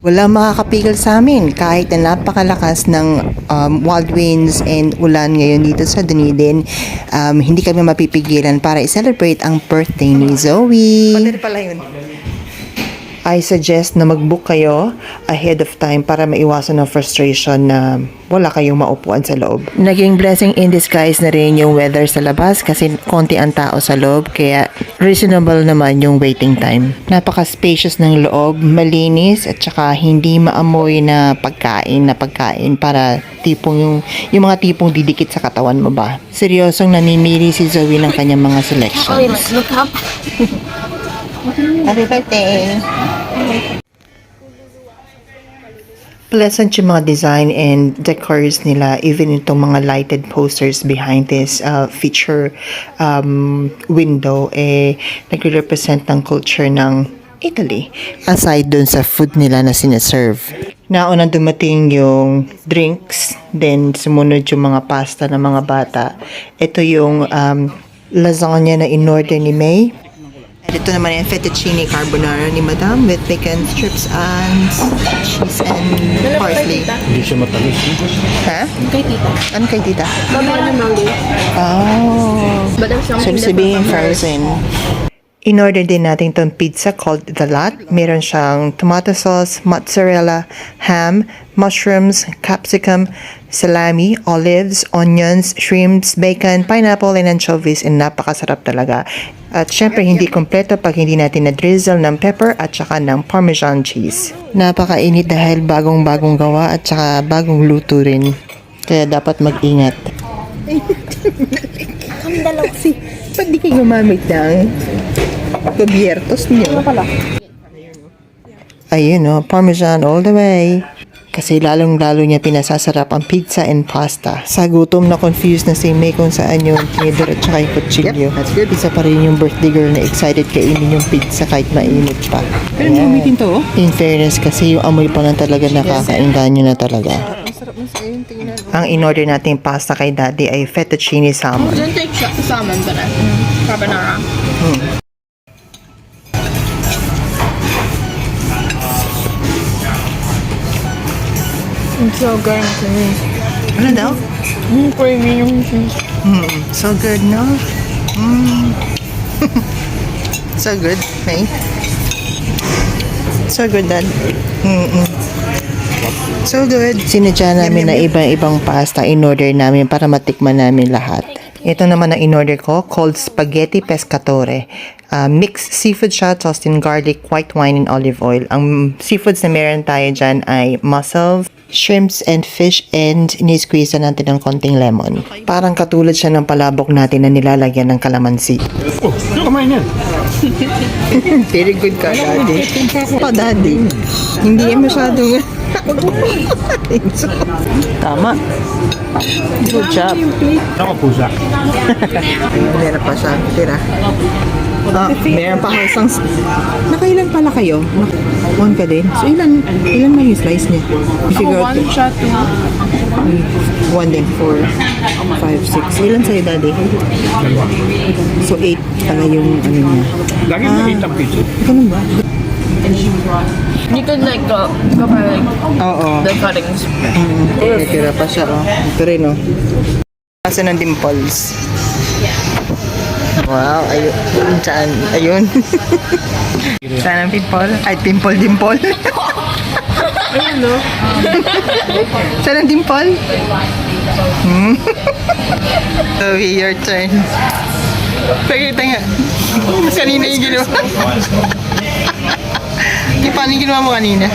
Walang makakapigil sa amin kahit na napakalakas ng wild winds and ulan ngayon dito sa Dunedin. Hindi kami mapipigilan para i-celebrate ang birthday ni Zoe. Pwede pala yun. I suggest na mag-book kayo ahead of time para maiwasan ng frustration na wala kayong maupuan sa loob. Naging blessing in disguise na rin yung weather sa labas kasi konti ang tao sa loob kaya reasonable naman yung waiting time. Napaka-spacious ng loob, malinis at saka hindi maamoy na pagkain para tipong yung mga tipong didikit sa katawan mo ba. Seryosong namimili si Zoe ng kanyang mga selections. Look up. Happy birthday! Pleasant yung mga design and decors nila, even itong mga lighted posters behind this feature window, nagre-represent ng culture ng Italy. Aside dun sa food nila na sinaserve. Nauna dumating yung drinks, then sumunod yung mga pasta ng mga bata. Ito yung lasagna na in-order ni May. At ito naman yung fettuccine carbonara ni Madam with bacon strips and cheese and parsley. Hindi siya matamis. Ha? Kay tita. Ano kay tita? Mamaya na mango. Oh. But there's something So, sabihin frozen. In-order din natin itong pizza called The Lot. Meron siyang tomato sauce, mozzarella, ham, mushrooms, capsicum, salami, olives, onions, shrimps, bacon, pineapple, and anchovies. And napakasarap talaga. At syempre, hindi kompleto pag hindi natin na-drizzle ng pepper at saka ng parmesan cheese. Napakainit dahil bagong-bagong gawa at saka bagong luto rin. Kaya dapat mag-ingat. Kami dalawa. Ba't di kayo gumamit ng kubiertos niyo? Ayun o, parmesan all the way. Kasi lalong-lalo niya pinasasarap ang pizza and pasta. Sa gutom na confused na si May kung saan yung tinidor at saka yung kutsilyo. That's good. Isa pa rin yung birthday girl na excited kainin yung pizza kahit mainit pa. Pero gamitin to, oh. In fairness, kasi yung amoy pa lang talaga nakakainganyo na talaga. Ang in-order natin pasta kay Daddy ay fettuccine salmon. Don't take salmon, but carbonara. It's so good to me. Ano daw? Creamy yung cheese. So good, no? So good, May. So good, Dad. So good. Sinadya namin na ibang pasta in-order namin para matikman namin lahat. Ito naman ang in-order ko, called Spaghetti Pescatore. Mixed seafood siya, tossed in garlic, white wine, and olive oil. Ang seafoods na meron tayo dyan ay mussels, shrimps, and fish, and ni-squeeze na natin ng konting lemon. Parang katulad siya ng palabok natin na nilalagyan ng kalamansi. Oh, kamay niyan. Very good ka, Daddy. Oh, Daddy. Hindi yan masyadong... Tama. Good job. Ako pusa. Meron pa siya. Tira. Meron pa isang... Nakailan pala kayo? One ka din? So, ilan may yung slice niya? One shot, two. One din. 4, 5, 6. Ilan sa'yo, Daddy? So, 8 pala yung ano niya. Lagi makita ang pizza. Ganun ba? You could like go by like Oo. the cuttings. Tira pa siya, oh. Ito rin, oh. Kaso ng dimples. Wow, ayun. Saan? Ayun. Saan ang pimple? Ay, dimple. Ayun, no? Saan ang dimple? So, your turn. Pakita nga. Kanina yung ginawa. Paano yung ginawa mo kanina?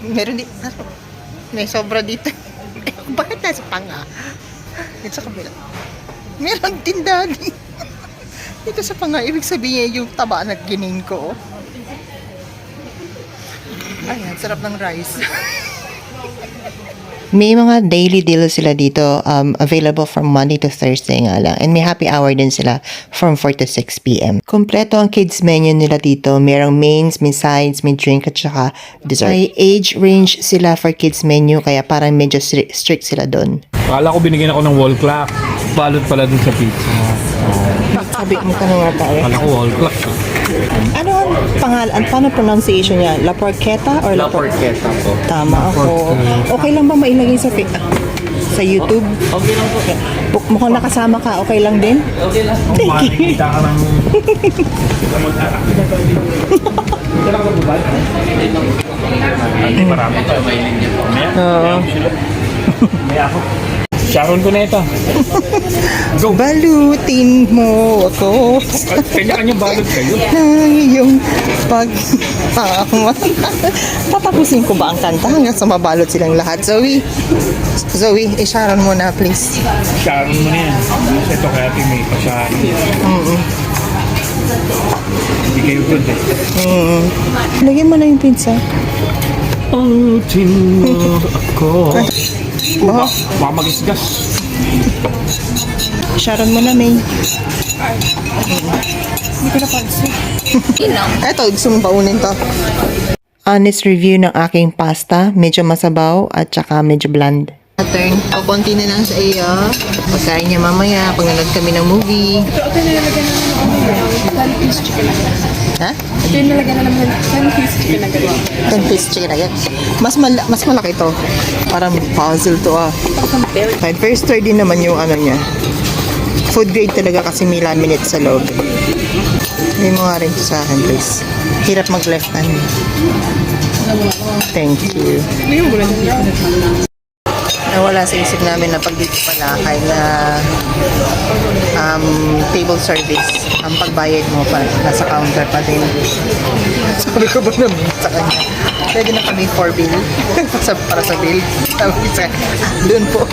Meron di... May sobra dito. Bakit nasa panga? Dito sa kabila. Meron din, Daddy. Dito sa panga. Ibig sabihin yung taba na ginin ko. Ayan, sarap ng rice. May mga daily deals sila dito, available from Monday to Thursday nga lang. And may happy hour din sila from 4 to 6 p.m. Kompleto ang kids menu nila dito. Merong mains, may sides, may drink at saka dessert. May age range sila for kids menu kaya parang medyo strict sila doon. Akala ko binigyan ako ng wall clock. Balot pala dun sa pizza. Sabi Mukha na nga tayo. Kala ko wall clock. Ano ang pangalan? Paano pronunciation niya? La Porchetta or La Porchetta po. Tama ako. Okay lang ba mailagay sa YouTube? Okay lang po. Mukhang nakasama ka. Okay lang din? Okay lang. Thank you. Makikita ka ng... Kailangan ka ba? Hindi marami. Oo. May ako. Sharon ko na ito. Go! Balutin mo ako Kanya-kanya balot kayo. ng iyong pagmamahal. Tatapusin ko ba ang kanta hanggang sa mabalot silang lahat? Zoe, i-sharon mo na please. Sharon mo na yan. Ito kaya may pasyahan. Hindi kayo good eh. Lagyan mo na yung pinsa. Balutin mo ako. Oh, Baka magisgas. sharon mo na, May. Eto, gusto mong paunin to. Honest review ng aking pasta. Medyo masabaw at saka medyo bland. Turn. O, konti na lang sa iyo. Pagkain niya mamaya pag nanood kami ng movie. Ha? Ito yung nalagyan na naman 10-piece chicken nugget. 10-piece chicken nugget. Mas malaki to. Parang puzzle to ah. Kahit first stir din naman yung ano niya. Food grade talaga kasi may laminate sa loob. May mo nga rin to sa akin please. Hirap mag-left hand. Thank you. Nawala sa isip namin na pag dito pala kay na table service, ang pagbayad mo pa nasa counter pa din. Sabi ko ba naman sa kanya, pwede na kami for bill para sa bill. Sabi ko sa doon po.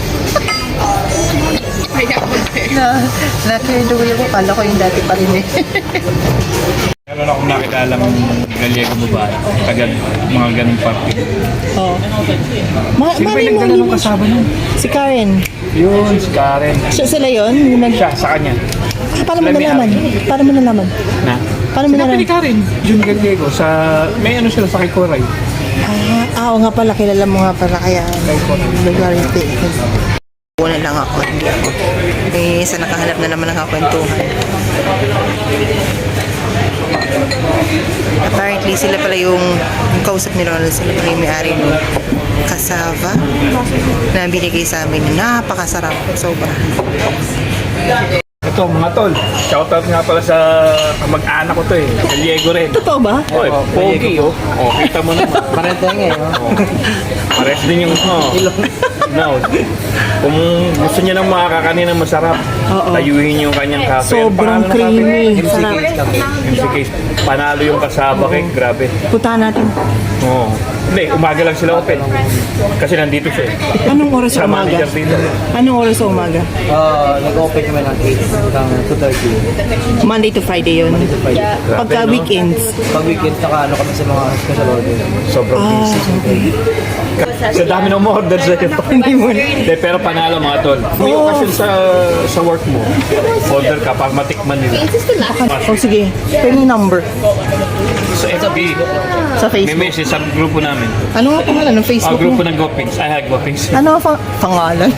Na-clear the wheel ko, kala ko yung dati pa rin eh. Meron akong nakita alam Gallego babae. Tagal mga ganung party. Oo. Sino ba yung nagdala ng kasama nun? Si Karen. Yun, si Karen. Sila yun? Yung Siya, sa kanya. Paano mo nalaman? Paano mo nalaman? Na? Paano mo Sinabi nalaman? ni Karen, Jun Gallego, sa... May ano sila sa Kikoray. Oo nga pala, kilala mo nga pala kaya regularity. Wala lang ako, hindi ako. Eh, sa nakahanap na naman ng kakwentuhan. Apparently, sila pala yung kausap ni Ronald, sila pala yung may-ari ng cassava na binigay sa amin. Napakasarap, sobra. Ito, mga tol. Shoutout nga pala sa mag-anak ko to eh. Gallego rin. Totoo ba? Oy, pogi oh. Oh, kita mo naman. Parenta nga eh. Oh. Pares din yung no. Kung gusto niya ng makakanin ng masarap, tayuhin yung kanyang cafe. Sobrang creamy. Sarap. MCK, panalo yung kasaba cake, grabe. Puntahan natin. Oo. Hindi, umaga lang sila open. Kasi nandito siya eh. Anong oras sa Sa umaga? manager din. Anong oras sa umaga? Nag-open naman ng 8 hanggang 2:30. Monday to Friday yun. Pagka no? weekends. Pag weekend, naka ano kami sa mga special order. Sobrang busy. Sa dami ng order sa'yo. Hindi, pero panalo mga tol. May okasyon sa work mo. Order ka para matikman nila. O sige, penny number Sa FB, sa may Facebook. message sa grupo namin. Ano nga pangalan ng Facebook Grupo niya? ng Gopings. I have Gopings. Ano nga pangalan?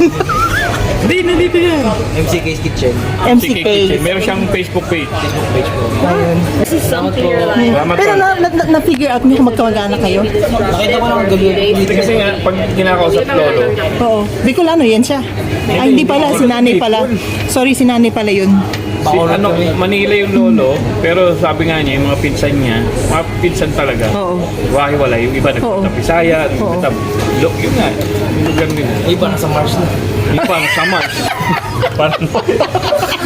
Hindi, nandito yan. MCK's Kitchen. MCK. Meron siyang Facebook page. Facebook page po. Ayun. Salamat po. Salamat Pero tol. na-figure out niyo kung magkamag-anak kayo? Nakita ko lang gabi. Kasi nga, pag kinakausap lolo, Oo. Bicolano yan siya. Ay, hindi pala. Si nanay pala. Sorry, si nanay pala yun. Manila yung lolo, pero sabi nga niya, yung mga pinsan niya, mga pinsan talaga. Oo. Wala yung iba Oo. nagpunta Bisaya, Oo. nagpunta yun nga, yung lugar nila. Iba nasa Mars na. Yung pa, sa Mars. Parang,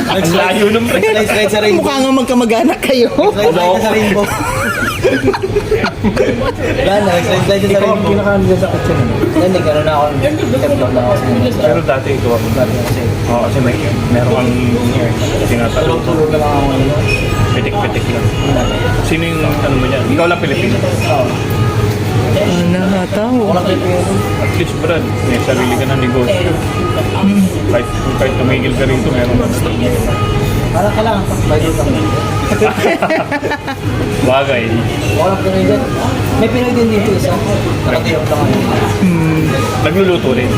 ang layo nung Slide sa rainbow. Mukha nga magkamag-anak kayo. Slide sa rainbow. Gana, slide sa Ikaw ang rainbow. pinakaano sa kitchen. Yan, nagkaroon na ako. Step-down na ako. Pero dati ikaw ako. Oo, kasi meron kang tinatalo. Tulog lang ako. Pitik-pitik lang. Sino yung ano mo dyan? Ikaw lang Pilipino. Nakatawa. At least, Brad, may sarili ka ng negosyo. Kahit tumigil ka rito, meron ka. Parang ka lang. Bayad ka. Bagay. Walang Pinoy dyan. May Pinoy din dito isa. Nakatiyok lang ako. Nagluluto rin.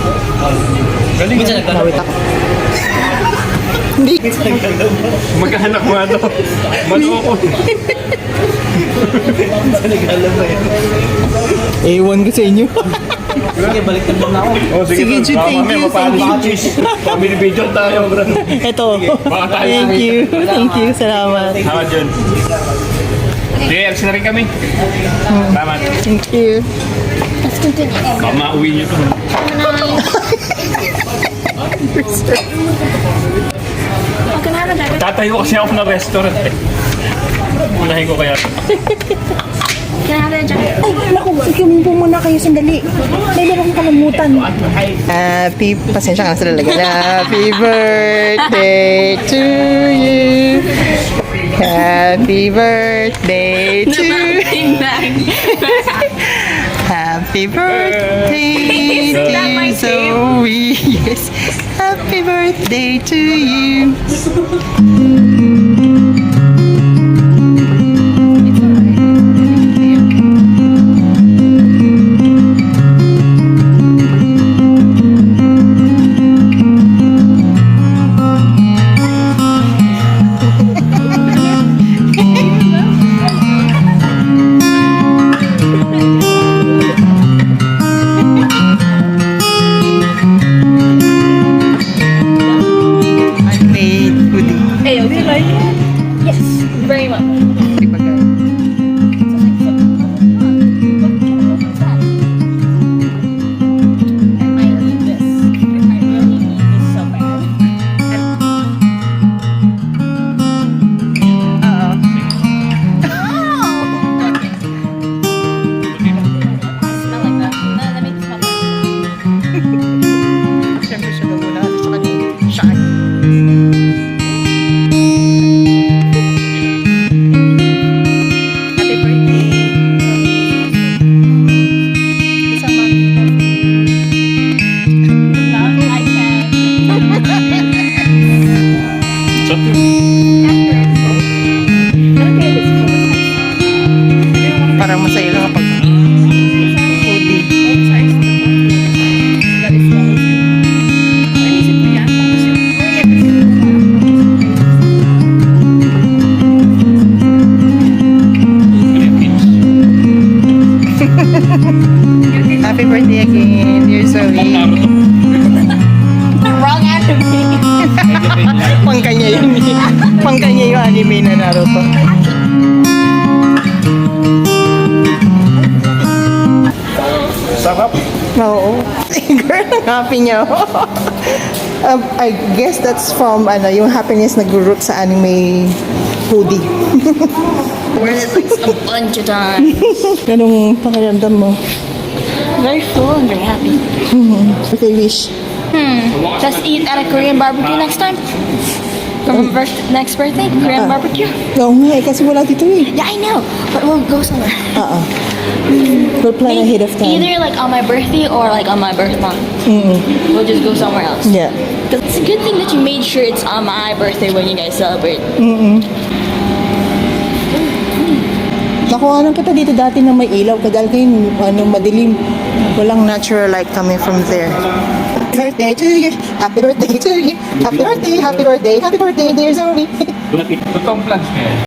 Galing. Minsan nagtanong. Nawit ako. Magkahanak mo nga to. Maloko. Ewan ko sa inyo. Sige, balik na muna ako. Oh, sige, Sige, Jude, baka thank mamaya you, mapalo thank si Cheese. Family video tayo, bro. Ito. Baka tayo. Thank you. Salamat. Tama, John. Sige, alis na rin kami. Salamat. Thank you. Let's continue. Baka mauwi niyo to. Oh, can I have a diaper? Tatayo kasi ako ng restaurant eh. Unahin ko kaya. Can I have a jacket? Ay, naku, ikumupo muna kayo sandali. May meron akong kalimutan. Pasensya ka na sa lalagyan. Happy birthday to you. Happy birthday to you. Happy birthday Isn't that my to Zoe. Yes. Happy birthday to you. I made hoodie. Hey, do you like it? Yes, very much. I might need this. I really need this so bad. Smell like that. No, let me smell that. Siyempre siya daw muna kasi sa kanya. Shy. Happy birthday. Isang I can. So, parang masaya lang kapag hoodie. Happy birthday again, dear Zoe. Wrong anime. Pangkanya yun. Pangkanya yung anime na Naruto. sarap. Oo. Girl, ang happy niya. I guess that's from yung happiness na group sa anime hoodie. Wear it like a bunch of times. Anong pakiramdam mo? Very full and very happy. Birthday wish. Just eat at a Korean barbecue next time. From next birthday, Korean barbecue. Oo nga kasi wala dito eh. Yeah, I know, but we'll go somewhere. We'll plan ahead of time. Either like on my birthday or like on my birth month. We'll just go somewhere else. Yeah. 'Cause it's a good thing that you made sure it's on my birthday when you guys celebrate. Nakuha lang kita dito dati na may ilaw. Kaya kayo madilim. Walang natural light coming from there. Happy birthday to you. Happy birthday to you. Happy birthday, happy birthday, happy birthday, dear Zoe. Totoong plans niya.